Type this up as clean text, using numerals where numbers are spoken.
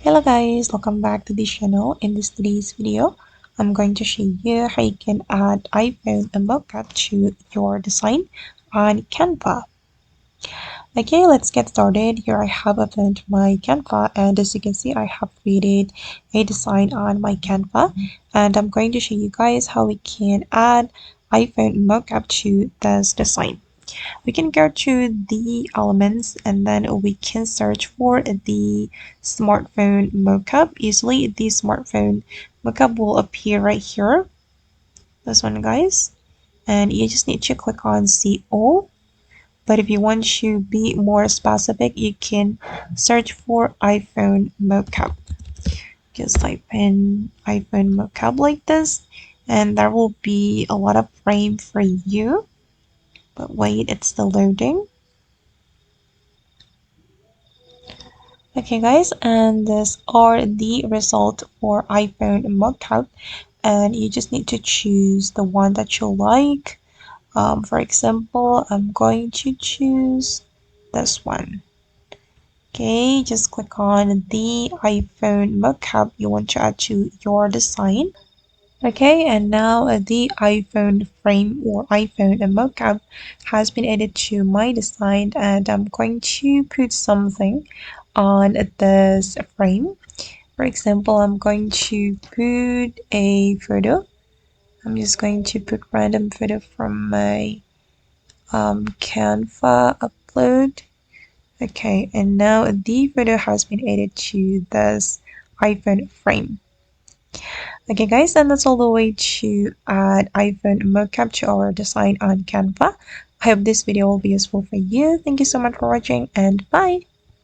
Hello guys, welcome back to the channel. In today's video, I'm going to show you how you can add iPhone and mockup to your design on Canva. Okay, let's get started. Here I have opened my Canva, and as you can see, I have created a design on my Canva, and I'm going to show you guys how we can add iPhone and mockup to this design. We can go to the elements and then we can search for the smartphone mockup. Usually the smartphone mockup will appear right here, this one guys, and you just need to click on see all. But if you want to be more specific, you can search for iPhone mockup. Just type in iPhone mockup like this, and there will be a lot of frame for you. But wait, it's still loading. Okay guys, and these are the result for iPhone mockup, and you just need to choose the one that you like. For example, I'm going to choose this one. Okay, just click on the iPhone mockup you want to add to your design. Okay, and now the iPhone frame or iPhone mockup has been added to my design, and I'm going to put something on this frame. For example, I'm going to put a photo. I'm just going to put random photo from my Canva upload. Okay, and now the photo has been added to this iPhone frame. Okay guys, and that's all the way to add iPhone mockup to our design on Canva. I hope this video will be useful for you. Thank you so much for watching and bye!